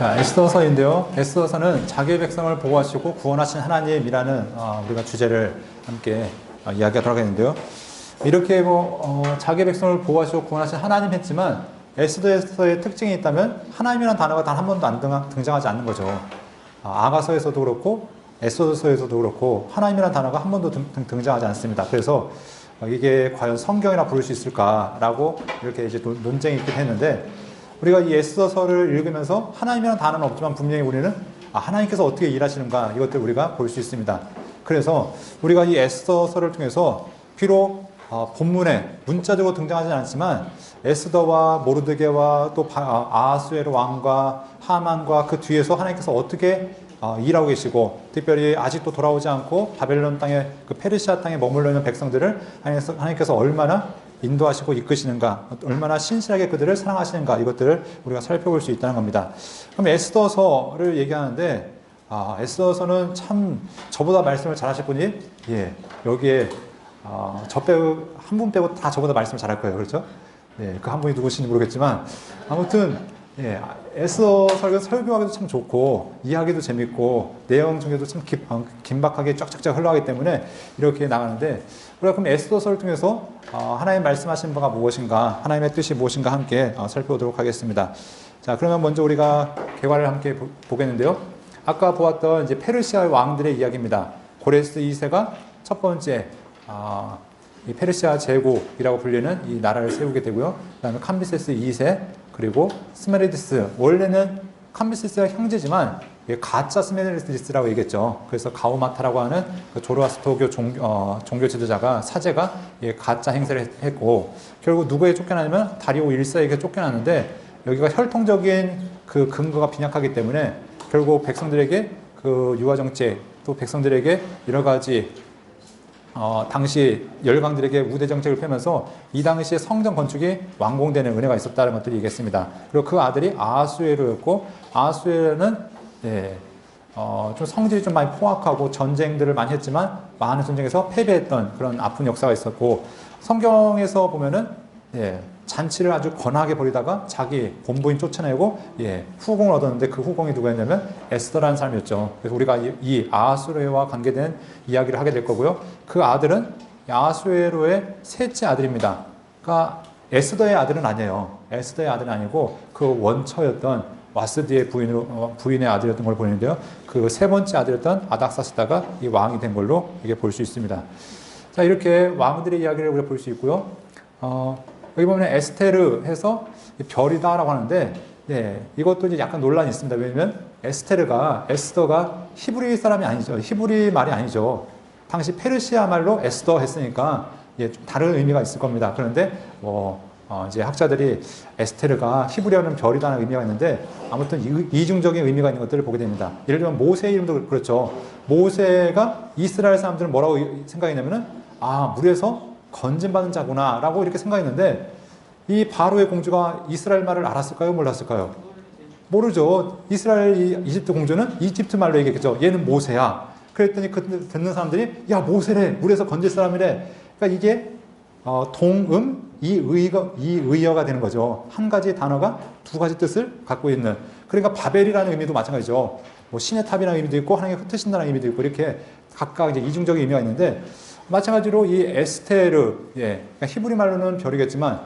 자, 에스더서인데요. 에스더서는 자기의 백성을 보호하시고 구원하신 하나님이라는 우리가 주제를 함께 이야기하도록 하겠는데요. 이렇게 자기의 백성을 보호하시고 구원하신 하나님 했지만 에스더서의 특징이 있다면 하나님이라는 단어가 단 한 번도 안 등장하지 않는 거죠. 아가서에서도 그렇고 에스더서에서도 그렇고 하나님이라는 단어가 한 번도 등장하지 않습니다. 그래서 이게 과연 성경이라 부를 수 있을까라고 이렇게 이제 논쟁이 있긴 했는데, 우리가 이 에스더서를 읽으면서 하나님이라는 단어는 없지만 분명히 우리는 하나님께서 어떻게 일하시는가 이것들을 우리가 볼 수 있습니다. 그래서 우리가 이 에스더서를 통해서 비록 본문에 문자적으로 등장하지는 않지만 에스더와 모르드게와 또 아하수에로 왕과 하만과 그 뒤에서 하나님께서 어떻게 일하고 계시고, 특별히 아직도 돌아오지 않고 바벨론 땅에 그 페르시아 땅에 머물러 있는 백성들을 하나님께서 얼마나 인도하시고 이끄시는가, 얼마나 신실하게 그들을 사랑하시는가, 이것들을 우리가 살펴볼 수 있다는 겁니다. 그럼 에스더서를 얘기하는데, 에스더서는 참 저보다 말씀을 잘하실 분이 여기에 저 빼고 한 분 빼고 다 저보다 말씀을 잘할 거예요. 그렇죠? 그 한 분이 누구신지 모르겠지만 아무튼 에스더서를 설교하기도 참 좋고 이해하기도 재밌고 내용 중에도 참 긴박하게 쫙쫙쫙 흘러가기 때문에 이렇게 나가는데, 우리가 그럼 에스더서를 통해서 하나님 말씀하신 바가 무엇인가, 하나님의 뜻이 무엇인가 함께 살펴보도록 하겠습니다. 자, 그러면 먼저 우리가 개괄을 함께 보겠는데요. 아까 보았던 이제 페르시아 왕들의 이야기입니다. 고레스 2세가 첫 번째 이 페르시아 제국이라고 불리는 이 나라를 세우게 되고요. 그 다음에 캄비세스 2세, 그리고 스메르디스, 원래는 캄비세스가 형제지만 가짜 스메르디스라고 얘기했죠. 그래서 가오마타라고 하는 그 조로아스터교 종교 지도자가 사제가 가짜 행세를 했고, 결국 누구에게 쫓겨나냐면 다리오 1세에게 쫓겨났는데, 여기가 혈통적인 그 근거가 빈약하기 때문에 결국 백성들에게 그 유아정책, 또 백성들에게 여러 가지 당시 열강들에게 우대 정책을 펴면서 이 당시에 성전 건축이 완공되는 은혜가 있었다는 것들을 얘기했습니다. 그리고 그 아들이 아하수에로였고, 아하수에로는 좀 성질이 좀 많이 포악하고 전쟁들을 많이 했지만 많은 전쟁에서 패배했던 그런 아픈 역사가 있었고, 성경에서 보면은 잔치를 아주 거나하게 벌이다가 자기 본부인 쫓아내고 후공을 얻었는데, 그 후공이 누구였냐면 에스더라는 사람이었죠. 그래서 우리가 이 아하수에로와 관계된 이야기를 하게 될 거고요. 그 아들은 아하수에로의 셋째 아들입니다. 그러니까 에스더의 아들은 아니에요. 에스더의 아들은 아니고 그 원처였던 와스디의 부인의 아들이었던 걸 보이는데요. 그 세 번째 아들이었던 아닥사스다가 이 왕이 된 걸로 이게 볼 수 있습니다. 자, 이렇게 왕들의 이야기를 우리가 볼 수 있고요. 여기 보면 에스테르 해서 별이다라고 하는데, 이것도 이제 약간 논란이 있습니다. 왜냐면 에스더가 히브리 사람이 아니죠. 히브리 말이 아니죠. 당시 페르시아 말로 에스더 했으니까 좀 다른 의미가 있을 겁니다. 그런데 이제 학자들이 에스테르가 히브리어는 별이다는 의미가 있는데, 아무튼 이중적인 의미가 있는 것들을 보게 됩니다. 예를 들면 모세 이름도 그렇죠. 모세가 이스라엘 사람들은 뭐라고 생각했냐면은 물에서 건진받은 자구나 라고 이렇게 생각했는데, 이 바로의 공주가 이스라엘 말을 알았을까요? 몰랐을까요? 모르죠. 이집트 공주는 이집트 말로 얘기했죠. 얘는 모세야. 그랬더니 듣는 사람들이 모세래, 물에서 건질 사람이래. 그러니까 이게 동음 이의어가 되는 거죠. 한 가지 단어가 두 가지 뜻을 갖고 있는. 그러니까 바벨이라는 의미도 마찬가지죠. 신의 탑이라는 의미도 있고 하나님이 흩으신다는 의미도 있고, 이렇게 각각 이제 이중적인 의미가 있는데, 마찬가지로 이 에스테르, 그러니까 히브리 말로는 별이겠지만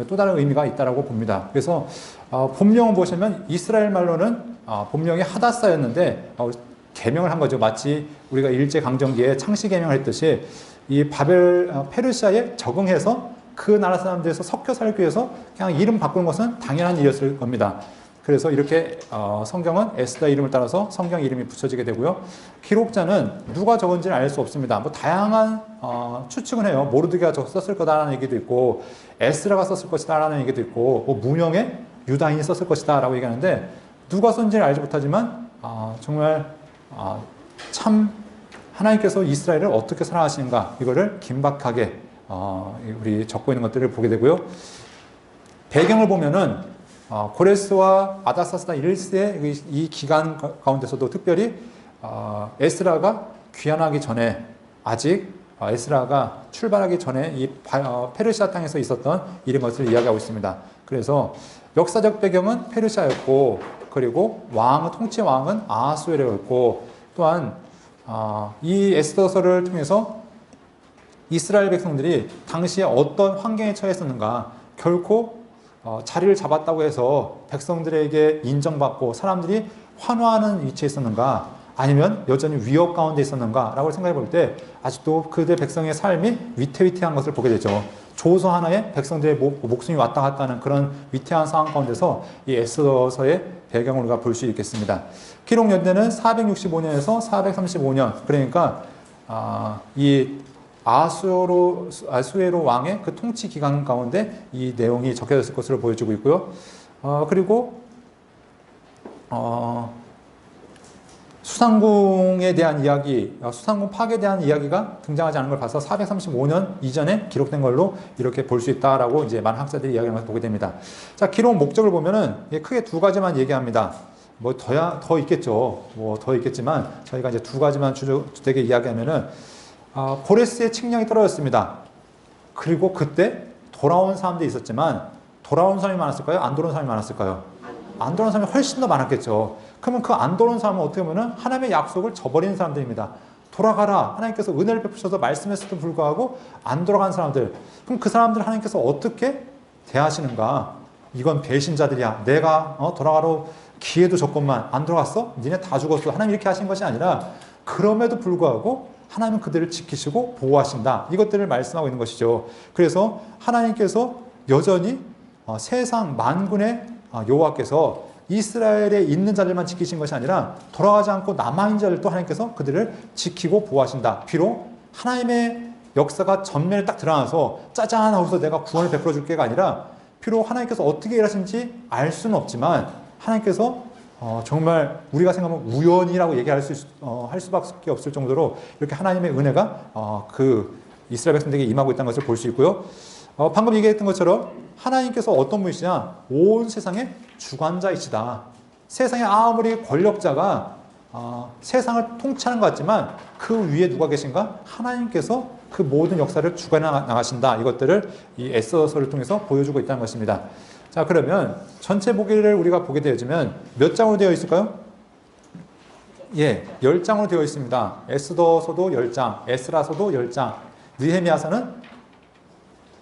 또 다른 의미가 있다라고 봅니다. 그래서 본명을 보시면 이스라엘 말로는 본명이 하다사였는데 개명을 한 거죠. 마치 우리가 일제강점기에 창씨 개명을 했듯이 이 페르시아에 적응해서 그 나라 사람들에서 섞여 살기 위해서 그냥 이름 바꾸는 것은 당연한 일이었을 겁니다. 그래서 이렇게 성경은 에스더 이름을 따라서 성경 이름이 붙여지게 되고요. 기록자는 누가 적은지는 알 수 없습니다. 다양한 추측은 해요. 모르드게가 썼을 거다라는 얘기도 있고, 에스라가 썼을 것이다라는 얘기도 있고, 무명의 유다인이 썼을 것이다라고 얘기하는데, 누가 썼는지는 알지 못하지만 정말 참 하나님께서 이스라엘을 어떻게 사랑하시는가, 이거를 긴박하게 우리 적고 있는 것들을 보게 되고요. 배경을 보면은 고레스와 아닥사스다 1세 이 기간 가운데서도 특별히 에스라가 귀환하기 전에, 아직 에스라가 출발하기 전에 이 페르시아 땅에서 있었던 일인 것을 이야기하고 있습니다. 그래서 역사적 배경은 페르시아였고, 그리고 통치 왕은 아하수에로였고, 또한 이 에스더서를 통해서 이스라엘 백성들이 당시에 어떤 환경에 처했었는가, 결코 자리를 잡았다고 해서 백성들에게 인정받고 사람들이 환호하는 위치에 있었는가, 아니면 여전히 위협 가운데 있었는가 라고 생각해 볼 때 아직도 그들 백성의 삶이 위태위태한 것을 보게 되죠. 조서 하나에 백성들의 목숨이 왔다 갔다 하는 그런 위태한 상황 가운데서 이 에스더서의 배경을 우리가 볼 수 있겠습니다. 기록 연대는 465년에서 435년, 그러니까 이 아수에로 왕의 그 통치 기간 가운데 이 내용이 적혀졌을 것으로 보여지고 있고요. 그리고 수상궁에 대한 이야기, 수상궁 파괴에 대한 이야기가 등장하지 않은 걸 봐서 435년 이전에 기록된 걸로 이렇게 볼 수 있다라고 이제 많은 학자들이 이야기하는 것을 보게 됩니다. 자, 기록 목적을 보면은 크게 두 가지만 얘기합니다. 뭐 더 있겠죠. 뭐 더 있겠지만 저희가 이제 두 가지만 주되게 이야기하면은 고레스의 칙령이 떨어졌습니다. 그리고 그때 돌아온 사람들이 있었지만 돌아온 사람이 많았을까요? 안 돌아온 사람이 많았을까요? 안 돌아온 사람이 훨씬 더 많았겠죠. 그러면 그 안 돌아온 사람은 어떻게 보면 하나님의 약속을 저버리는 사람들입니다. 돌아가라. 하나님께서 은혜를 베푸셔서 말씀했음에도 불구하고 안 돌아간 사람들. 그럼 그 사람들 하나님께서 어떻게 대하시는가? 이건 배신자들이야. 내가 돌아가러 기회도 줬건만 안 돌아갔어? 니네 다 죽었어. 하나님 이렇게 하신 것이 아니라 그럼에도 불구하고 하나님은 그들을 지키시고 보호하신다. 이것들을 말씀하고 있는 것이죠. 그래서 하나님께서 여전히 세상 만군의 여호와께서 이스라엘에 있는 자들만 지키신 것이 아니라 돌아가지 않고 남아있는 자들도 하나님께서 그들을 지키고 보호하신다. 비록 하나님의 역사가 전면에 딱 드러나서 짜잔 하고서 내가 구원을 베풀어 줄게가 아니라 비록 하나님께서 어떻게 일하시는지 알 수는 없지만 하나님께서 정말 우리가 생각하면 우연이라고 얘기할 할 수밖에 없을 정도로 이렇게 하나님의 은혜가 그 이스라엘 백성들에게 임하고 있다는 것을 볼 수 있고요. 방금 얘기했던 것처럼 하나님께서 어떤 분이시냐? 온 세상의 주관자이시다. 세상에 아무리 권력자가 세상을 통치하는 것 같지만 그 위에 누가 계신가? 하나님께서 그 모든 역사를 주관해 나가신다. 이것들을 이 에스더서를 통해서 보여주고 있다는 것입니다. 자, 그러면 전체 보기를 우리가 보게 되어지면 몇 장으로 되어 있을까요? 예, 10장으로 되어 있습니다. 에스더서도 10장, 에스라서도 10장, 느헤미야서는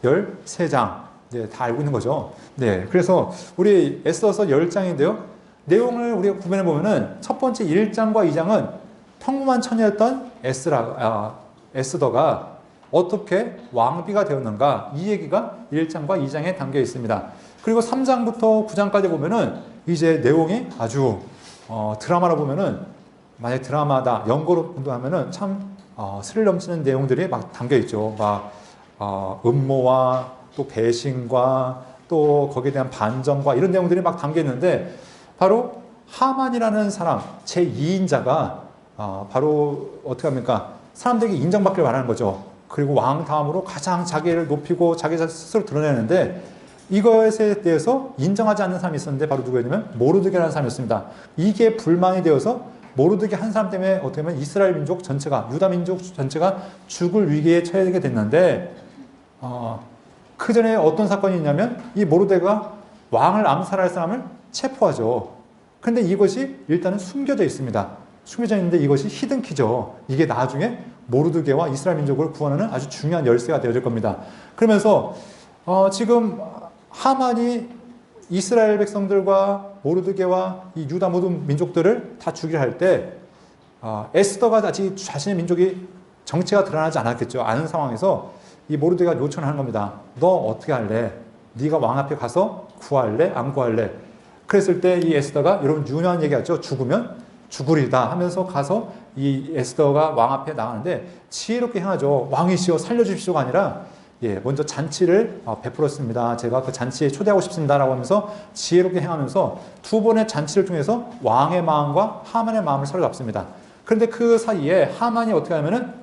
13장. 네, 다 알고 있는 거죠. 네, 그래서 우리 에스더서 10장인데요. 내용을 우리가 구분해 보면은 첫 번째 1장과 2장은 평범한 처녀였던 에스더가 어떻게 왕비가 되었는가, 이 얘기가 1장과 2장에 담겨 있습니다. 그리고 3장부터 9장까지 보면은 이제 내용이 아주 드라마로 보면은, 만약 드라마다 연고로 하면은 참 스릴 넘치는 내용들이 막 담겨 있죠. 막 음모와 또 배신과 또 거기에 대한 반전과 이런 내용들이 막 담겨 있는데, 바로 하만이라는 사람 제2인자가 바로 어떻게 합니까? 사람들에게 인정받기를 바라는 거죠. 그리고 왕 다음으로 가장 자기를 높이고 자기 스스로 드러내는데, 이것에 대해서 인정하지 않는 사람이 있었는데 바로 누구였냐면 모르드게라는 사람이었습니다. 이게 불만이 되어서 모르드게 한 사람 때문에 어떻게 보면 이스라엘 민족 전체가, 유다 민족 전체가 죽을 위기에 처하게 됐는데, 그 전에 어떤 사건이 있냐면 이 모르드게가 왕을 암살할 사람을 체포하죠. 근데 이것이 일단은 숨겨져 있습니다. 숨겨져 있는데 이것이 히든키죠. 이게 나중에 모르드게와 이스라엘 민족을 구원하는 아주 중요한 열쇠가 되어질 겁니다. 그러면서 지금 하만이 이스라엘 백성들과 모르드게와 이 유다 모든 민족들을 다 죽이려 할 때 에스더가 아직 자신의 민족이 정체가 드러나지 않았겠죠. 않은 상황에서 이 모르드게가 요청을 하는 겁니다. 너 어떻게 할래? 네가 왕 앞에 가서 구할래? 안 구할래? 그랬을 때 이 에스더가 여러분 유명한 얘기하죠. 죽으면 죽으리다 하면서 가서 이 에스더가 왕 앞에 나가는데 지혜롭게 행하죠. 왕이시여 살려주십시오가 아니라 먼저 잔치를 베풀었습니다. 제가 그 잔치에 초대하고 싶습니다라고 하면서 지혜롭게 행하면서 두 번의 잔치를 통해서 왕의 마음과 하만의 마음을 사로잡습니다. 그런데 그 사이에 하만이 어떻게 하면은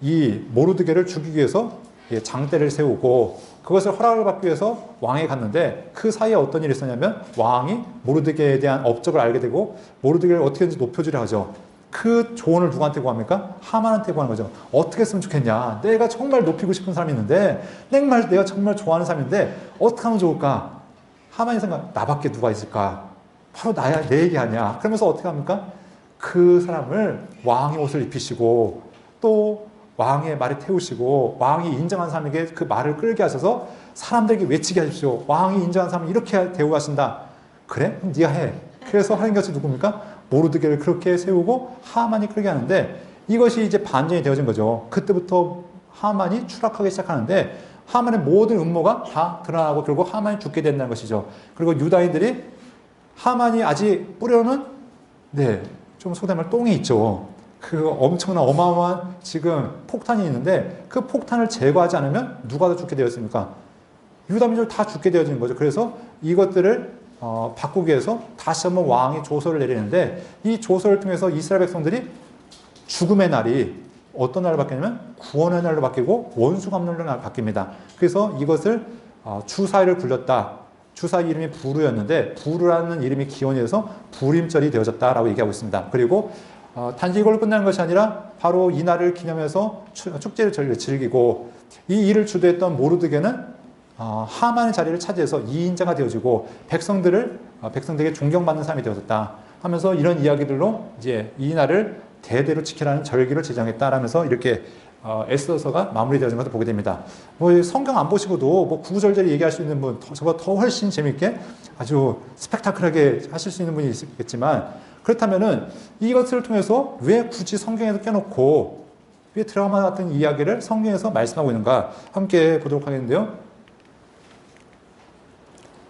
이 모르드게를 죽이기 위해서 장대를 세우고 그것을 허락을 받기 위해서 왕에 갔는데, 그 사이에 어떤 일이 있었냐면 왕이 모르드게에 대한 업적을 알게 되고 모르드게를 어떻게든지 높여주려 하죠. 그 조언을 누구한테 구합니까? 하만한테 구하는 거죠. 어떻게 했으면 좋겠냐? 내가 정말 높이고 싶은 사람이 있는데, 내가 정말 좋아하는 사람인데 어떻게 하면 좋을까? 하만이 생각, 나밖에 누가 있을까? 바로 나야, 내 얘기 아니야. 그러면서 어떻게 합니까? 그 사람을 왕의 옷을 입히시고 또 왕의 말에 태우시고 왕이 인정한 사람에게 그 말을 끌게 하셔서 사람들에게 외치게 하십시오. 왕이 인정한 사람을 이렇게 대우하신다. 그래? 그럼 네가 해. 그래서 하는 것이 누굽니까? 모르드게를 그렇게 세우고 하만이 끌게 하는데 이것이 이제 반전이 되어진 거죠. 그때부터 하만이 추락하기 시작하는데 하만의 모든 음모가 다 드러나고 결국 하만이 죽게 된다는 것이죠. 그리고 유다인들이 하만이 아직 뿌려놓은 좀 속된 말 똥이 있죠. 그 엄청난 어마어마한 지금 폭탄이 있는데 그 폭탄을 제거하지 않으면 누가 다 죽게 되었습니까? 유다민족이 다 죽게 되어지는 거죠. 그래서 이것들을 바꾸기 위해서 다시 한번 왕이 조서를 내리는데 이 조서를 통해서 이스라엘 백성들이 죽음의 날이 어떤 날로 바뀌냐면 구원의 날로 바뀌고 원수 갚는 날로 바뀝니다. 그래서 이것을 주사위를 굴렸다. 주사위 이름이 부르였는데 부르라는 이름이 기원이 돼서 부림절이 되어졌다라고 얘기하고 있습니다. 그리고 단지 이걸로 끝나는 것이 아니라 바로 이 날을 기념해서 축제를 즐기고 이 일을 주도했던 모르드게는 하만의 자리를 차지해서 2인자가 되어지고 백성들에게 존경받는 사람이 되어졌다 하면서 이런 이야기들로 이제 이 날을 대대로 지키라는 절기를 제정했다라면서 이렇게 에스더서가 마무리되어진 것을 보게 됩니다. 뭐 성경 안 보시고도 뭐 구구절절히 얘기할 수 있는 분, 저보다 더 훨씬 재밌게 아주 스펙타클하게 하실 수 있는 분이 있겠지만 그렇다면은 이것을 통해서 왜 굳이 성경에서 껴놓고 왜 드라마 같은 이야기를 성경에서 말씀하고 있는가 함께 보도록 하겠는데요.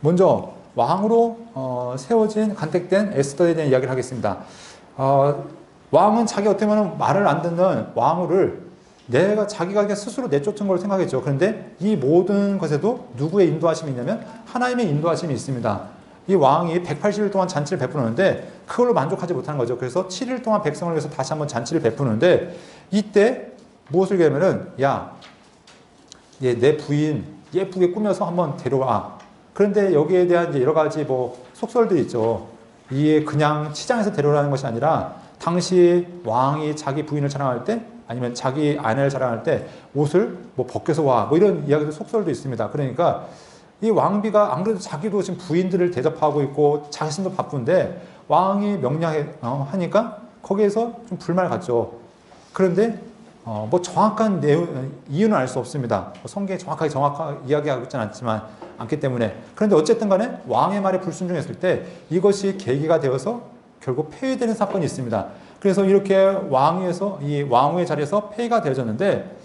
먼저 왕으로 세워진 간택된 에스더에 대한 이야기를 하겠습니다. 왕은 자기 어떻게 보면 말을 안 듣는 왕후를 자기가 스스로 내쫓은 걸 생각했죠. 그런데 이 모든 것에도 누구의 인도하심이 있냐면 하나님의 인도하심이 있습니다. 이 왕이 180일 동안 잔치를 베푸는데 그걸로 만족하지 못하는 거죠. 그래서 7일 동안 백성을 위해서 다시 한번 잔치를 베푸는데 이때 무엇을 얘기하면은 내 부인 예쁘게 꾸며서 한번 데려와. 그런데 여기에 대한 이제 여러 가지 속설들이 있죠. 이게 그냥 치장해서 데려오라는 것이 아니라 당시 왕이 자기 부인을 자랑할 때 아니면 자기 아내를 자랑할 때 옷을 벗겨서 와 이런 이야기도 속설도 있습니다. 그러니까 이 왕비가 안 그래도 자기도 지금 부인들을 대접하고 있고 자신도 바쁜데 왕이 명령하니까 거기에서 좀 불만을 갖죠. 그런데 정확한 이유는 알 수 없습니다. 성경에 정확하게 이야기하고 있지는 않기 때문에. 그런데 어쨌든 간에 왕의 말에 불순종했을 때 이것이 계기가 되어서 결국 폐위되는 사건이 있습니다. 그래서 이렇게 이 왕후의 자리에서 폐위가 되어졌는데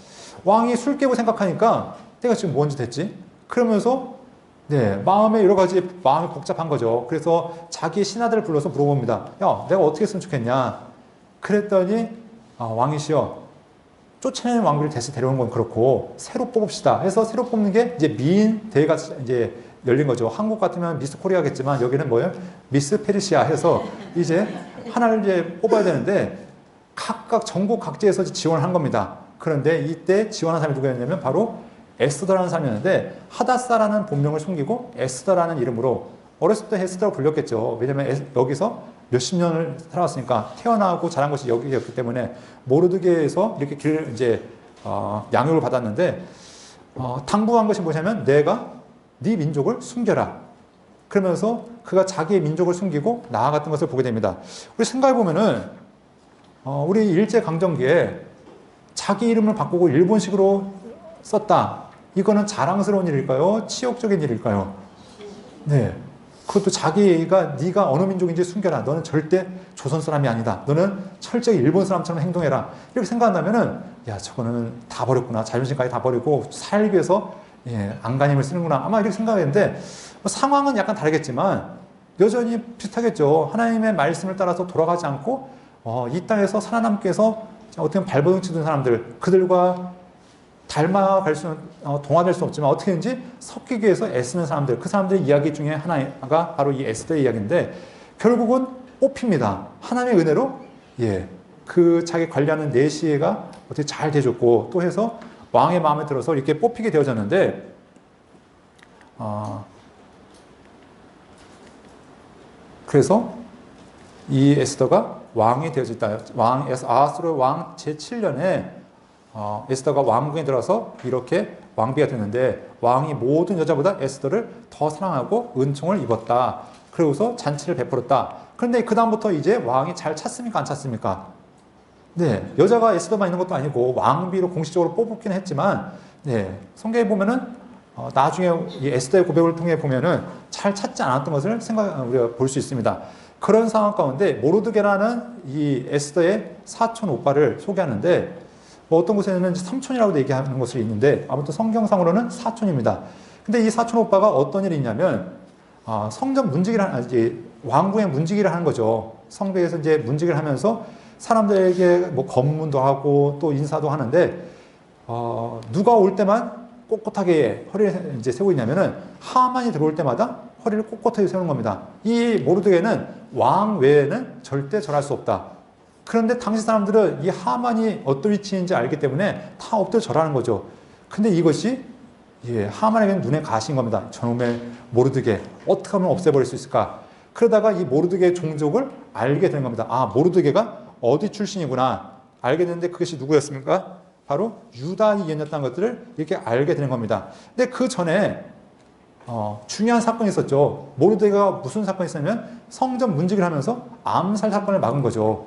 왕이 술 깨고 생각하니까 내가 지금 뭔 짓 했지? 그러면서 마음에 여러 가지 마음이 복잡한 거죠. 그래서 자기 신하들을 불러서 물어봅니다. 야, 내가 어떻게 했으면 좋겠냐? 그랬더니 왕이시여, 쫓아내는 왕비를 다시 데려오는 건 그렇고 새로 뽑읍시다 해서 새로 뽑는 게 이제 미인 대회가 이제 열린 거죠. 한국 같으면 미스 코리아겠지만 여기는 뭐예요? 미스 페르시아 해서 이제 하나를 이제 뽑아야 되는데 각각 전국 각지에서 지원을 한 겁니다. 그런데 이때 지원한 사람이 누구였냐면 바로 에스더라는 사람이었는데 하다사라는 본명을 숨기고 에스더라는 이름으로 어렸을 때 에스더라고 불렸겠죠. 왜냐하면 여기서 몇십 년을 살아왔으니까 태어나고 자란 것이 여기였기 때문에 모르드게에서 이렇게 양육을 받았는데 당부한 것이 뭐냐면 내가 네 민족을 숨겨라. 그러면서 그가 자기의 민족을 숨기고 나아갔던 것을 보게 됩니다. 우리 생각해 보면은 우리 일제강점기에 자기 이름을 바꾸고 일본식으로 썼다. 이거는 자랑스러운 일일까요? 치욕적인 일일까요? 네. 그것도 네가 어느 민족인지 숨겨라. 너는 절대 조선 사람이 아니다. 너는 철저히 일본 사람처럼 행동해라. 이렇게 생각한다면은 저거는 다 버렸구나. 자존심까지 다 버리고 살기 위해서 안간힘을 쓰는구나. 아마 이렇게 생각했는데 상황은 약간 다르겠지만 여전히 비슷하겠죠. 하나님의 말씀을 따라서 돌아가지 않고 이 땅에서 살아남기 위해서 어떻게 보면 발버둥 치던 사람들, 그들과 닮아갈 수는 동화될 수 없지만 어떻게든지 섞이기 위해서 애쓰는 사람들, 그 사람들의 이야기 중에 하나가 바로 이 에스더의 이야기인데 결국은 뽑힙니다. 하나님의 은혜로 그 자기 관리하는 내시가 어떻게 잘 돼줬고 또 해서 왕의 마음에 들어서 이렇게 뽑히게 되어졌는데 그래서 이 에스더가 왕이 되어졌다. 아하스로 왕 제7년에 에스더가 왕궁에 들어서 이렇게 왕비가 됐는데 왕이 모든 여자보다 에스더를 더 사랑하고 은총을 입었다. 그러고서 잔치를 베풀었다. 그런데 그 다음부터 이제 왕이 잘 찼습니까? 안 찼습니까? 네, 여자가 에스더만 있는 것도 아니고 왕비로 공식적으로 뽑긴 했지만, 네, 성경에 보면은 나중에 이 에스더의 고백을 통해 보면은 잘 찾지 않았던 것을 우리가 볼 수 있습니다. 그런 상황 가운데 모르드게라는 이 에스더의 사촌 오빠를 소개하는데, 뭐 어떤 곳에는 삼촌이라고도 얘기하는 것이 있는데 아무튼 성경상으로는 사촌입니다. 근데 이 사촌 오빠가 어떤 일이 있냐면 성전 문지기를 하는, 이제 왕궁의 문지기를 하는 거죠. 성벽에서 이제 문지기를 하면서 사람들에게 뭐 검문도 하고 또 인사도 하는데 누가 올 때만 꼿꼿하게 허리를 이제 세우고 있냐면은 하만이 들어올 때마다 허리를 꼿꼿하게 세우는 겁니다. 이 모르드게는 왕 외에는 절대 절할 수 없다. 그런데 당시 사람들은 이 하만이 어떤 위치인지 알기 때문에 다 엎드려 절하는 거죠. 근데 이것이 하만에게는 눈에 가신 겁니다. 저놈의 모르드게 어떻게 하면 없애버릴 수 있을까? 그러다가 이 모르드게의 종족을 알게 되는 겁니다. 아, 모르드게가 어디 출신이구나 알게 됐는데 그것이 누구였습니까? 바로 유다인이었다는 것들을 이렇게 알게 되는 겁니다. 근데 그 전에 중요한 사건이 있었죠. 모르드게가 무슨 사건이 있었냐면 성전 문지기를 하면서 암살 사건을 막은 거죠.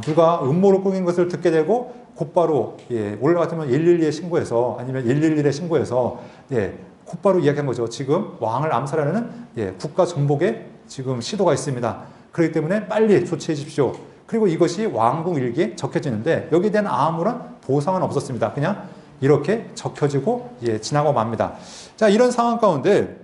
누가 음모를 꾸민 것을 듣게 되고 곧바로 올라갔으면 112에 신고해서 아니면 111에 신고해서 곧바로 이야기한 거죠. 지금 왕을 암살하는 국가 전복에 지금 시도가 있습니다. 그렇기 때문에 빨리 조치해 주십시오. 그리고 이것이 왕궁 일기에 적혀지는데 여기에 대한 아무런 보상은 없었습니다. 그냥 이렇게 적혀지고 지나고 맙니다. 자, 이런 상황 가운데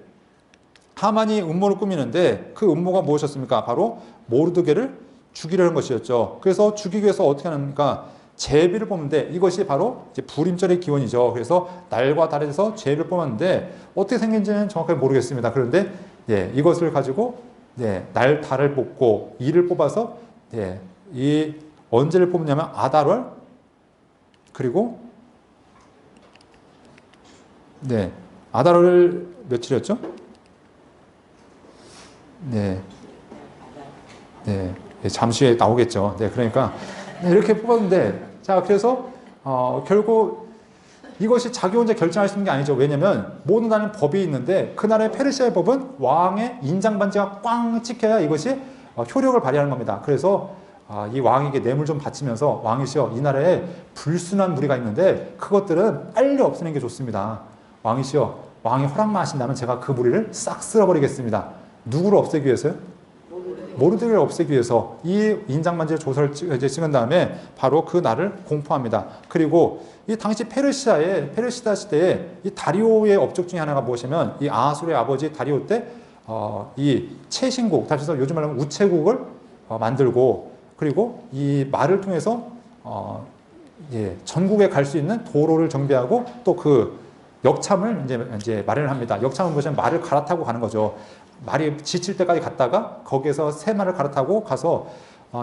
하만이 음모를 꾸미는데 그 음모가 무엇이었습니까? 바로 모르드게를 죽이려는 것이었죠. 그래서 죽이기 위해서 어떻게 하는가? 제비를 뽑는데 이것이 바로 이제 불임절의 기원이죠. 그래서 날과 달에서 제비를 뽑았는데 어떻게 생긴지는 정확하게 모르겠습니다. 그런데 이것을 가지고 날, 달을 뽑고 이를 뽑아서 이 언제를 뽑냐면 아달월 그리고 아달월 며칠이었죠? 잠시 후에 나오겠죠. 그러니까 이렇게 뽑았는데 자, 그래서 결국 이것이 자기 혼자 결정할 수 있는 게 아니죠. 왜냐면 모든 나라는 법이 있는데 그 나라의 페르시아의 법은 왕의 인장 반지가 꽝 찍혀야 이것이 효력을 발휘하는 겁니다. 그래서 이 왕에게 뇌물 좀 바치면서 왕이시여 이 나라에 불순한 무리가 있는데 그것들은 빨리 없애는 게 좋습니다. 왕이시여 왕이 허락만 하신다면 제가 그 무리를 싹 쓸어버리겠습니다. 누구를 없애기 위해서요? 모르드게를 없애기 위해서 이 인장반지의 조서를 찍은 다음에 바로 그 날을 공포합니다. 그리고 이 당시 페르시아 시대에 이 다리오의 업적 중에 하나가 무엇이냐면 이 아하수르의 아버지 다리오 때 이 채신국, 다시 해서 요즘 말하면 우체국을 만들고 그리고 이 말을 통해서 전국에 갈 수 있는 도로를 정비하고 또 그 역참을 이제 마련을 합니다. 역참은 뭐냐면 말을 갈아타고 가는 거죠. 말이 지칠 때까지 갔다가 거기에서 새 말을 갈아타고 가서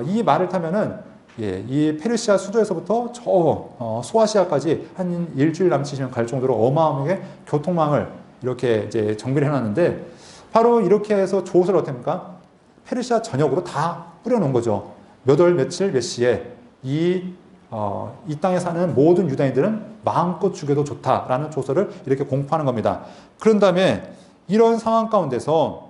이 말을 타면은 이 페르시아 수도에서부터 저 소아시아까지 한 일주일 남짓이면 갈 정도로 어마어마하게 교통망을 이렇게 이제 정비를 해놨는데 바로 이렇게 해서 조서를 어떻게 합니까? 페르시아 전역으로 다 뿌려놓은 거죠. 몇 월 며칠 몇 시에 이 땅에 사는 모든 유다인들은 마음껏 죽여도 좋다라는 조서를 이렇게 공포하는 겁니다. 그런 다음에 이런 상황 가운데서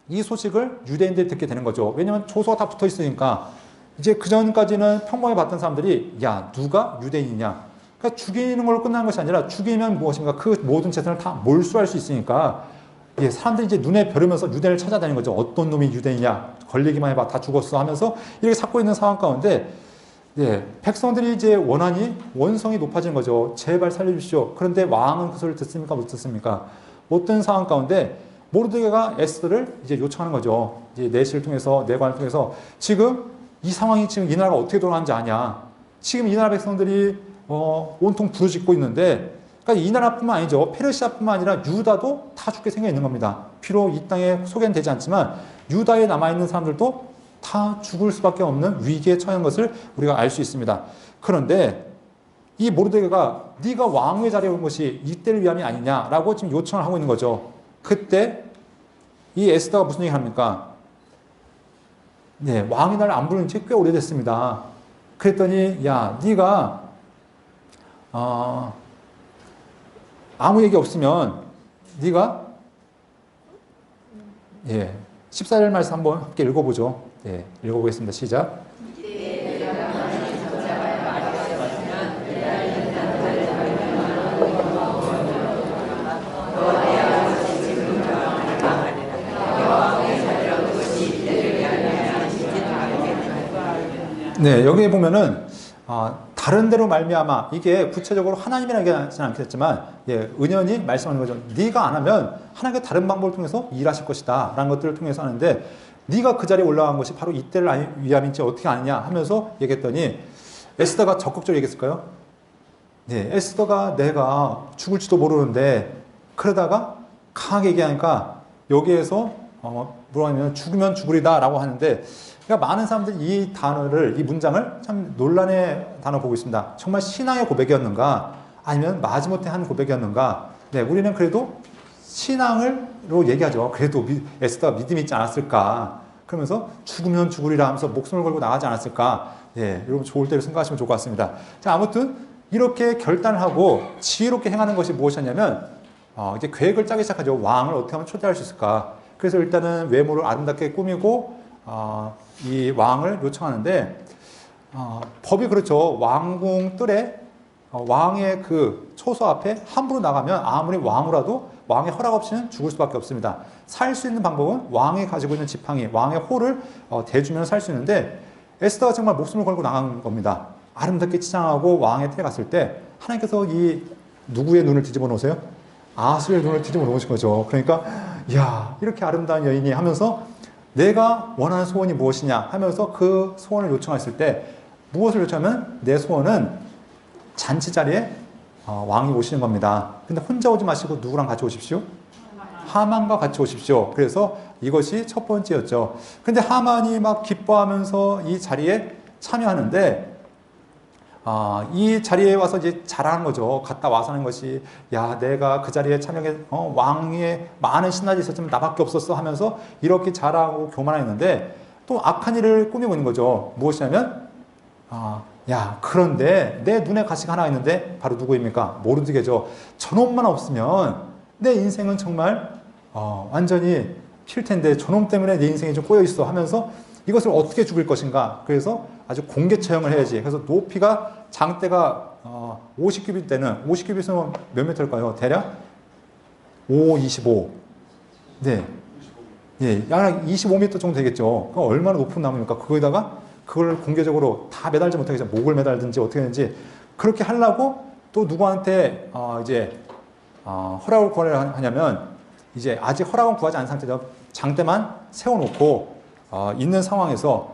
이 소식을 유대인들이 듣게 되는 거죠. 왜냐하면 조서가 다 붙어 있으니까 이제 그 전까지는 평범하게 봤던 사람들이 야 누가 유대인이냐. 그러니까 죽이는 걸로 끝나는 것이 아니라 죽이면 무엇인가 그 모든 재산을 다 몰수할 수 있으니까 사람들이 이제 눈에 벼르면서 유대인을 찾아다니는 거죠. 어떤 놈이 유대인이냐. 걸리기만 해봐 다 죽었어 하면서 이렇게 찾고 있는 상황 가운데 백성들이 이제 원성이 높아지는 거죠. 제발 살려주십시오. 그런데 왕은 그 소리를 듣습니까? 못 듣습니까? 어떤 상황 가운데 모르드게가 에스더를 이제 요청하는 거죠. 이제 내시를 통해서 내관을 통해서 지금 이 상황이 지금 이 나라가 어떻게 돌아가는지 아냐? 지금 이 나라 백성들이 온통 부르짖고 있는데, 그러니까 이 나라뿐만 아니죠. 페르시아뿐만 아니라 유다도 다 죽게 생겨 있는 겁니다. 비록 이 땅에 소개는 되지 않지만 유다에 남아 있는 사람들도 다 죽을 수밖에 없는 위기에 처한 것을 우리가 알 수 있습니다. 그런데 이 모르드게가 네가 왕의 자리에 온 것이 이때를 위함이 아니냐라고 지금 요청을 하고 있는 거죠. 그때 이 에스더가 무슨 얘기를 합니까? 왕이 나를 안 부른 지 꽤 오래됐습니다. 그랬더니 야 네가 아무 얘기 없으면 네가 14절 말씀 한번 함께 읽어보죠. 네, 읽어보겠습니다. 시작. 네, 여기에 보면은 다른 데로 말미암아, 이게 구체적으로 하나님이라 얘기하지는 않겠지만, 예, 은연히 말씀하는 거죠. 네가 안 하면 하나님께 다른 방법을 통해서 일하실 것이다 라는 것들을 통해서 하는데, 네가 그 자리에 올라간 것이 바로 이때를 위함인지 어떻게 아느냐 하면서 얘기했더니, 에스더가 적극적으로 얘기했을까요? 네, 에스더가 내가 죽을지도 모르는데 그러다가 강하게 얘기하니까 여기에서 뭐라 하면 죽으면 죽으리다 라고 하는데, 그러니까 많은 사람들이 이 단어를, 이 문장을 참 논란의 단어 보고 있습니다. 정말 신앙의 고백이었는가 아니면 마지못해 한 고백이었는가. 네, 우리는 그래도 신앙으로 얘기하죠. 그래도 에스더가 믿음이 있지 않았을까. 그러면서 죽으면 죽으리라 하면서 목숨을 걸고 나가지 않았을까. 예, 여러분 좋을 때를 생각하시면 좋을 것 같습니다. 자, 아무튼 이렇게 결단을 하고 지혜롭게 행하는 것이 무엇이었냐면 이제 계획을 짜기 시작하죠. 왕을 어떻게 하면 초대할 수 있을까. 그래서 일단은 외모를 아름답게 꾸미고 이 왕을 요청하는데, 법이 그렇죠. 왕궁 뜰에 왕의 그 초소 앞에 함부로 나가면 아무리 왕후라도 왕의 허락 없이는 죽을 수밖에 없습니다. 살 수 있는 방법은 왕이 가지고 있는 지팡이, 왕의 호를 대주면 살 수 있는데, 에스더가 정말 목숨을 걸고 나간 겁니다. 아름답게 치장하고 왕의 텔에 갔을 때 하나님께서 이 누구의 눈을 뒤집어 놓으세요? 아수의 눈을 뒤집어 놓으신 거죠. 그러니까 이야, 이렇게 아름다운 여인이 하면서 내가 원하는 소원이 무엇이냐 하면서 그 소원을 요청했을 때, 무엇을 요청하면 내 소원은 잔치 자리에 왕이 오시는 겁니다. 근데 혼자 오지 마시고 누구랑 같이 오십시오? 하만과 같이 오십시오. 그래서 이것이 첫 번째였죠. 근데 하만이 막 기뻐하면서 이 자리에 참여하는데, 이 자리에 와서 이제 자랑하는 거죠. 갔다 와서 하는 것이, 야, 내가 그 자리에 참여해, 왕의 많은 신하들이 있었지만 나밖에 없었어 하면서 이렇게 자랑하고 교만했는데, 또 악한 일을 꾸미고 있는 거죠. 무엇이냐면, 야, 그런데 내 눈에 가시가 하나 있는데, 바로 누구입니까? 모르드게죠. 저놈만 없으면 내 인생은 정말 완전히 필 텐데, 저놈 때문에 내 인생이 좀 꼬여 있어 하면서 이것을 어떻게 죽일 것인가. 그래서 아주 공개 처형을 해야지. 그래서 높이가, 장대가 50규빗 되는, 50규빗은 몇 미터일까요? 대략 5, 25. 네. 예, 약 25m 정도 되겠죠. 그럼 얼마나 높은 나무입니까? 그거에다가 그걸 공개적으로 다 매달지 못하게 목을 매달든지 어떻게 하든지 그렇게 하려고, 또 누구한테 이제 허락을 구하려 하냐면, 이제 아직 허락은 구하지 않은 상태죠. 장대만 세워놓고 있는 상황에서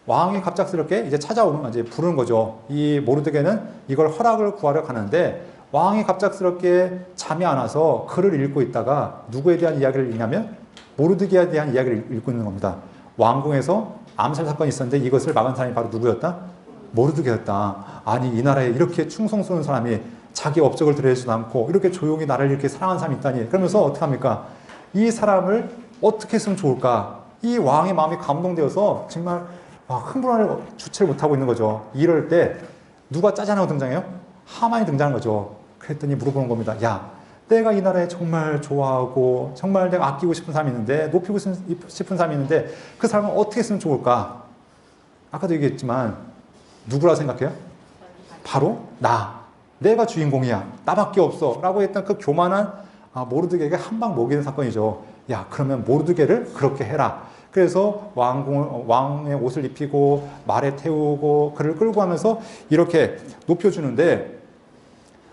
왕이 갑작스럽게 이제 찾아오면 이제 부르는 거죠. 이 모르드게는 이걸 허락을 구하려 가는데, 왕이 갑작스럽게 잠이 안 와서 글을 읽고 있다가 누구에 대한 이야기를 읽냐면 모르드게에 대한 이야기를 읽고 있는 겁니다. 왕궁에서 암살 사건이 있었는데 이것을 막은 사람이 바로 누구였다? 모르드게였다. 아니, 이 나라에 이렇게 충성스러운 사람이 자기 업적을 드러내지도 않고 이렇게 조용히 나라를 이렇게 사랑하는 사람이 있다니. 그러면서 어떻게 합니까? 이 사람을 어떻게 했으면 좋을까? 이 왕의 마음이 감동되어서 정말 흥분을 주체를 못하고 있는 거죠. 이럴 때 누가 짜잔하고 등장해요? 하만이 등장하는 거죠. 그랬더니 물어보는 겁니다. 야, 내가 이 나라에 정말 좋아하고 정말 내가 아끼고 싶은 사람이 있는데, 높이고 싶은 사람이 있는데 그 사람은 어떻게 했으면 좋을까? 아까도 얘기했지만 누구라 생각해요? 바로 나. 내가 주인공이야. 나밖에 없어. 라고 했던 그 교만한 모르드게에게 한 방 먹이는 사건이죠. 야, 그러면 모르드게를 그렇게 해라. 그래서 왕의 옷을 입히고 말에 태우고 그를 끌고 하면서 이렇게 높여주는데,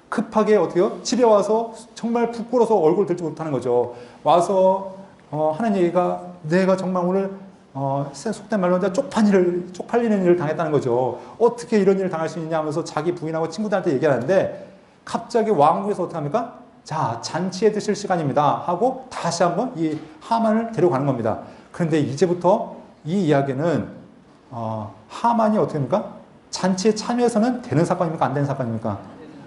급하게 어떻게요? 집에 와서 정말 부끄러워서 얼굴 들지 못하는 거죠. 와서 하는 얘기가, 내가 정말 오늘 속된 말로 내가 쪽팔리는 일을 당했다는 거죠. 어떻게 이런 일을 당할 수 있냐 하면서 자기 부인하고 친구들한테 얘기하는데, 갑자기 왕궁에서 어떻게 합니까? 자, 잔치에 드실 시간입니다 하고 다시 한번 이 하만을 데려가는 겁니다. 그런데 이제부터 이 이야기는 하만이 어떻게 합니까? 잔치에 참여해서는 되는 사건입니까? 안 되는 사건입니까?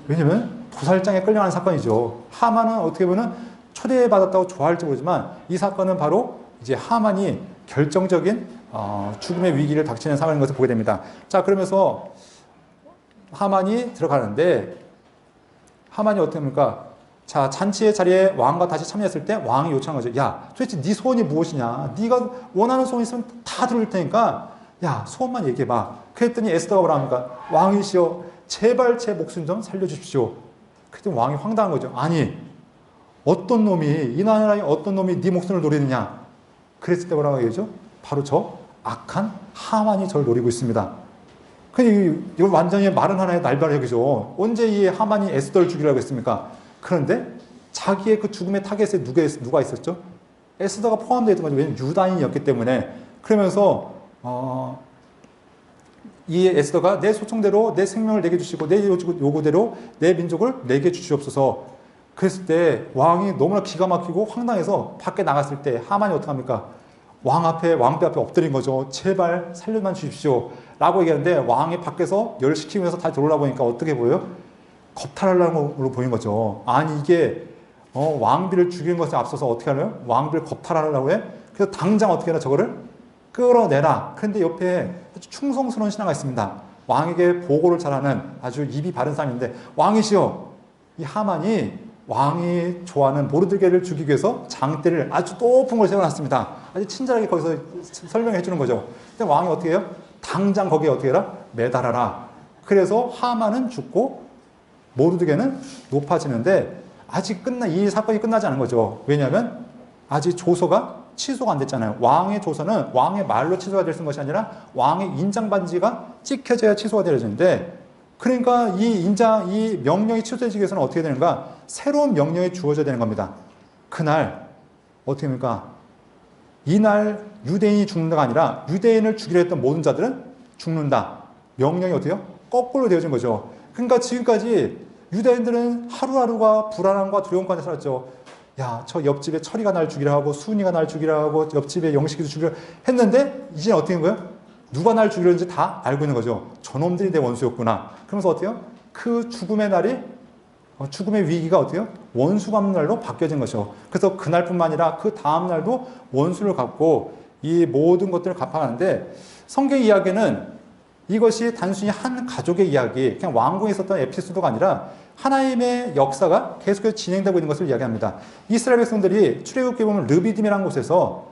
왜냐면 도살장에 끌려가는 사건이죠. 하만은 어떻게 보면 초대받았다고 좋아할지 모르지만, 이 사건은 바로 이제 하만이 결정적인 죽음의 위기를 닥치는 상황인 것을 보게 됩니다. 자, 그러면서 하만이 들어가는데, 하만이 어떻게 합니까? 자, 잔치의 자리에 왕과 다시 참여했을 때 왕이 요청한 거죠. 야, 도대체 네 소원이 무엇이냐? 네가 원하는 소원 있으면 다 들을 테니까 야, 소원만 얘기해봐. 그랬더니 에스더가 뭐라 합니까? 왕이시여, 제발 제 목숨 좀 살려주십시오. 그랬더니 왕이 황당한 거죠. 아니, 어떤 놈이, 이 나라에 어떤 놈이 네 목숨을 노리느냐? 그랬을 때 뭐라고 얘기하죠? 바로 저 악한 하만이 저를 노리고 있습니다. 이거 완전히 마른 하나의 날벼락이죠. 언제 이 하만이 에스더를 죽이려고 했습니까? 그런데 자기의 그 죽음의 타겟에 누가 있었죠? 에스더가 포함되어 있던 거죠. 왜냐하면 유다인이었기 때문에. 그러면서 이 에스더가 내 소청대로 내 생명을 내게 주시고 내 요구대로 내 민족을 내게 주시옵소서. 그랬을 때 왕이 너무나 기가 막히고 황당해서 밖에 나갔을 때 하만이 어떡합니까? 왕배 앞에 엎드린 거죠. 제발 살려만 주십시오. 라고 얘기하는데 왕이 밖에서 열을 식히면서 다시 들어오다 보니까 어떻게 보여요? 겁탈하려는 걸로 보인 거죠. 아니 이게 왕비를 죽이는 것에 앞서서 어떻게 하려요? 왕비를 겁탈하려고 해? 그래서 당장 어떻게 해라 저거를 끌어내라. 그런데 옆에 아주 충성스러운 신하가 있습니다. 왕에게 보고를 잘하는 아주 입이 바른 사람인데 왕이시여, 이 하만이 왕이 좋아하는 모르드게를 죽이기 위해서 장대를 아주 높은 걸 세워놨습니다. 아주 친절하게 거기서 설명해 주는 거죠. 근데 왕이 어떻게 해요? 당장 거기에 어떻게 해라? 매달아라. 그래서 하만은 죽고 모르드게는 높아지는데 아직 이 사건이 끝나지 않은 거죠. 왜냐하면 아직 조서가 취소가 안 됐잖아요. 왕의 조서는 왕의 말로 취소가 될 것이 아니라 왕의 인장 반지가 찍혀져야 취소가 되어지는데, 그러니까 이 명령이 취소되기 위해서는 어떻게 되는가? 새로운 명령이 주어져야 되는 겁니다. 그날 어떻게 됩니까? 이날 유대인이 죽는다가 아니라 유대인을 죽이려 했던 모든 자들은 죽는다. 명령이 어때요? 거꾸로 되어진 거죠. 그러니까 지금까지 유대인들은 하루하루가 불안함과 두려움 가운데 살았죠. 야, 저 옆집에 철이가 날 죽이려 하고 수은이가 날 죽이려 하고 옆집에 영식이도 죽이려 했는데 이제 어떻게 된 거예요? 누가 날 죽이려는지 다 알고 있는 거죠. 저놈들이 내 원수였구나. 그러면서 어때요? 그 죽음의 날이 죽음의 위기가 어때요? 원수 갚는 날로 바뀌어진 거죠. 그래서 그날뿐만 아니라 그 다음 날도 원수를 갚고 이 모든 것들을 갚아가는데, 성경 이야기는 이것이 단순히 한 가족의 이야기, 그냥 왕궁에 있었던 에피소드가 아니라 하나님의 역사가 계속해서 진행되고 있는 것을 이야기합니다. 이스라엘 백성들이 출애굽기에 보면 르비딤이라는 곳에서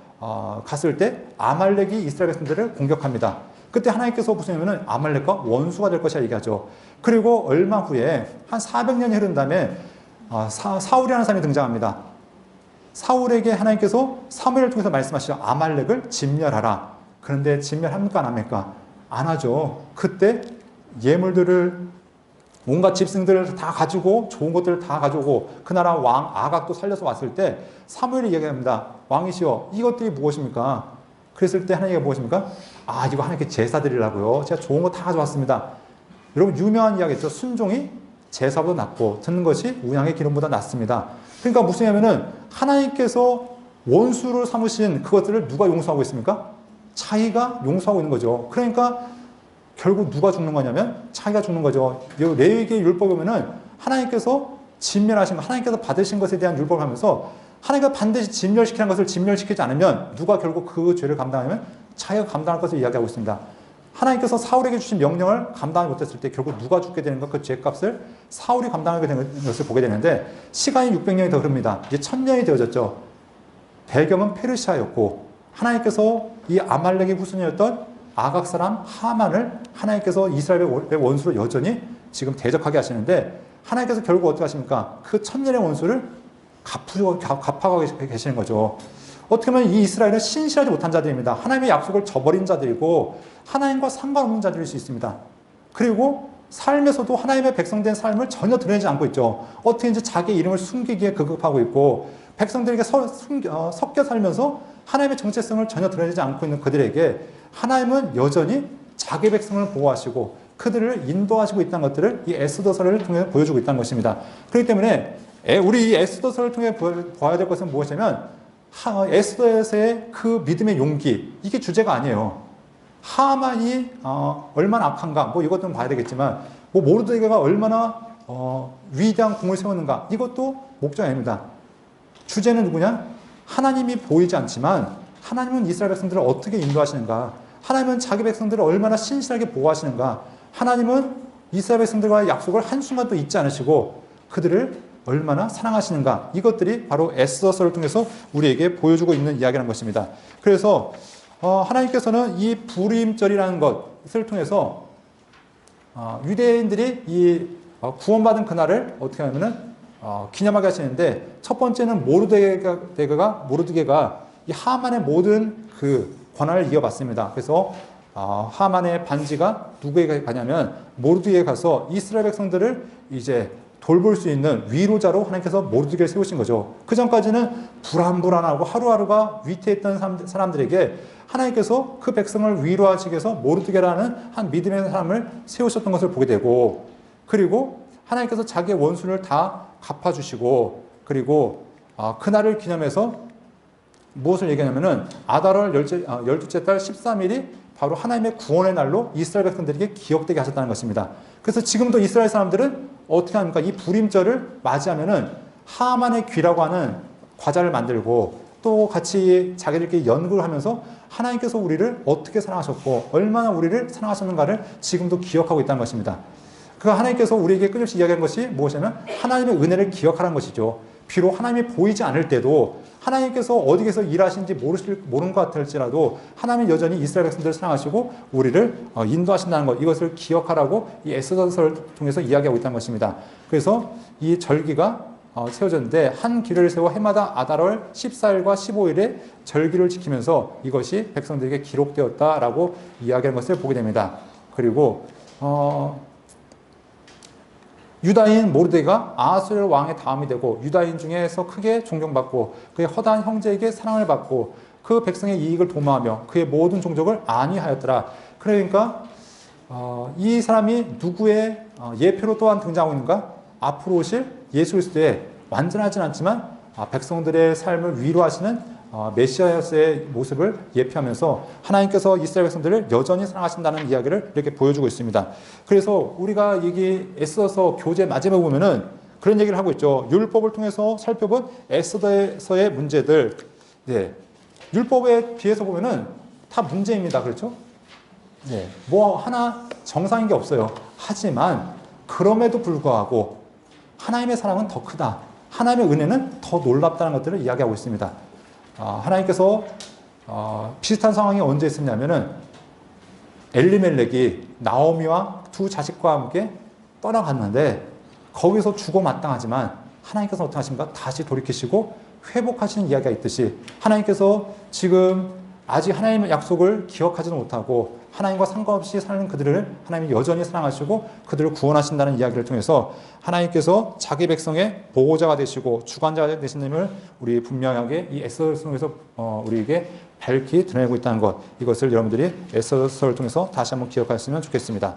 갔을 때 아말렉이 이스라엘 백성들을 공격합니다. 그때 하나님께서 무슨 얘기냐면 아말렉과 원수가 될 것이라 얘기하죠. 그리고 얼마 후에 한 400년이 흐른 다음에 사울이라는 사람이 등장합니다. 사울에게 하나님께서 사무엘을 통해서 말씀하시죠. 아말렉을 진멸하라. 그런데 진멸합니까 안 합니까? 안 하죠. 그때 예물들을 온갖 짐승들을 다 가지고 좋은 것들을 다 가지고 그 나라 왕 아각도 살려서 왔을 때 사무엘이 얘기합니다. 왕이시여, 이것들이 무엇입니까? 그랬을 때 하나님이 무엇입니까? 아, 이거 하나님께 제사 드리려고요. 제가 좋은 거 다 가져왔습니다. 여러분 유명한 이야기 있죠. 순종이 제사보다 낫고 듣는 것이 우양의 기름보다 낫습니다. 그러니까 무슨 얘기냐면은 하나님께서 원수를 삼으신 그것들을 누가 용서하고 있습니까? 자기가 용서하고 있는 거죠. 그러니까 결국 누가 죽는 거냐면 자기가 죽는 거죠. 레위기 율법에 보면은 하나님께서 진멸하신 것, 하나님께서 받으신 것에 대한 율법을 하면서 하나님께서 반드시 진멸시키는 것을 진멸시키지 않으면 누가 결국 그 죄를 감당하면 자기가 감당할 것을 이야기하고 있습니다. 하나님께서 사울에게 주신 명령을 감당하지 못했을 때 결국 누가 죽게 되는 것, 그 죄값을 사울이 감당하게 되는 것을 보게 되는데, 시간이 600년이 더 흐릅니다. 이제 1000년이 되어졌죠. 배경은 페르시아였고 하나님께서 이 아말렉의 후손이었던 아각 사람 하만을 하나님께서 이스라엘의 원수로 여전히 지금 대적하게 하시는데, 하나님께서 결국 어떻게 하십니까? 그 1000년의 원수를 갚아가고 계시는 거죠. 어떻게 보면 이 이스라엘은 신실하지 못한 자들입니다. 하나님의 약속을 저버린 자들이고 하나님과 상관없는 자들일 수 있습니다. 그리고 삶에서도 하나님의 백성된 삶을 전혀 드러내지 않고 있죠. 어떻게 이제 자기 이름을 숨기기에 급급하고 있고 백성들에게 섞여 살면서 하나님의 정체성을 전혀 드러내지 않고 있는 그들에게 하나님은 여전히 자기 백성을 보호하시고 그들을 인도하시고 있다는 것들을 이 에스더서를 통해 보여주고 있다는 것입니다. 그렇기 때문에 우리 이 에스더서를 통해 봐야 될 것은 무엇이냐면 에스더에서의 그 믿음의 용기, 이게 주제가 아니에요. 하만이 얼마나 악한가, 뭐 이것들은 봐야 되겠지만 뭐 모르드게가 얼마나 위대한 공을 세우는가, 이것도 목적이 아닙니다. 주제는 누구냐? 하나님이 보이지 않지만 하나님은 이스라엘 백성들을 어떻게 인도하시는가, 하나님은 자기 백성들을 얼마나 신실하게 보호하시는가, 하나님은 이스라엘 백성들과의 약속을 한순간도 잊지 않으시고 그들을 얼마나 사랑하시는가, 이것들이 바로 에스더서를 통해서 우리에게 보여주고 있는 이야기라는 것입니다. 그래서 하나님께서는 이 불임절이라는 것을 통해서 유대인들이 이 구원받은 그날을 어떻게 하냐면은 기념하게 하시는데, 첫 번째는 모르드게가 이 하만의 모든 그 권한을 이어받습니다. 그래서 하만의 반지가 누구에게 가냐면 모르드게에 가서 이스라엘 백성들을 이제 돌볼 수 있는 위로자로 하나님께서 모르드게를 세우신 거죠. 그 전까지는 불안불안하고 하루하루가 위태했던 사람들에게 하나님께서 그 백성을 위로하시기 위해서 모르드게라는 한 믿음의 사람을 세우셨던 것을 보게 되고, 그리고 하나님께서 자기의 원수를 다 갚아주시고, 그리고 그날을 기념해서 무엇을 얘기하냐면은 아달월 12째 달 13일이 바로 하나님의 구원의 날로 이스라엘 백성들에게 기억되게 하셨다는 것입니다. 그래서 지금도 이스라엘 사람들은 어떻게 합니까? 이 불임절을 맞이하면은 하만의 귀라고 하는 과자를 만들고, 또 같이 자기들끼리 연구를 하면서 하나님께서 우리를 어떻게 사랑하셨고 얼마나 우리를 사랑하셨는가를 지금도 기억하고 있다는 것입니다. 그 하나님께서 우리에게 끊임없이 이야기한 것이 무엇이냐면 하나님의 은혜를 기억하라는 것이죠. 비록 하나님이 보이지 않을 때도, 하나님께서 어디에서 일하시는지 모르는 것 같을지라도 하나님은 여전히 이스라엘 백성들을 사랑하시고 우리를 인도하신다는 것, 이것을 기억하라고 이 에스더서를 통해서 이야기하고 있다는 것입니다. 그래서 이 절기가 세워졌는데, 한 기를 세워 해마다 아달월 14일과 15일에 절기를 지키면서 이것이 백성들에게 기록되었다라고 이야기하는 것을 보게 됩니다. 그리고 유다인 모르드게가 아하수에로 왕의 다음이 되고 유다인 중에서 크게 존경받고 그의 허다한 형제에게 사랑을 받고 그 백성의 이익을 도모하며 그의 모든 종족을 안위하였더라. 그러니까 이 사람이 누구의 예표로 또한 등장하고 있는가? 앞으로 오실 예수 그리스도의 완전하진 않지만 백성들의 삶을 위로하시는 메시아의 모습을 예표하면서 하나님께서 이스라엘 백성들을 여전히 사랑하신다는 이야기를 이렇게 보여주고 있습니다. 그래서 우리가 에스더서 교재 마지막에 보면은 그런 얘기를 하고 있죠. 율법을 통해서 살펴본 에스더서의 문제들. 네. 율법에 비해서 보면은 다 문제입니다. 그렇죠? 네. 뭐 하나 정상인 게 없어요. 하지만 그럼에도 불구하고 하나님의 사랑은 더 크다. 하나님의 은혜는 더 놀랍다는 것들을 이야기하고 있습니다. 하나님께서 비슷한 상황이 언제 있었냐면은 엘리멜렉이 나오미와 두 자식과 함께 떠나갔는데 거기서 죽어마땅하지만 하나님께서 어떻게 하십니까? 다시 돌이키시고 회복하시는 이야기가 있듯이 하나님께서 지금 아직 하나님의 약속을 기억하지도 못하고 하나님과 상관없이 사는 그들을 하나님이 여전히 사랑하시고 그들을 구원하신다는 이야기를 통해서 하나님께서 자기 백성의 보호자가 되시고 주관자가 되시는 우리 분명하게 이 에스더서를 통해서 우리에게 밝히 드러내고 있다는 것, 이것을 여러분들이 에스더서를 통해서 다시 한번 기억하셨으면 좋겠습니다.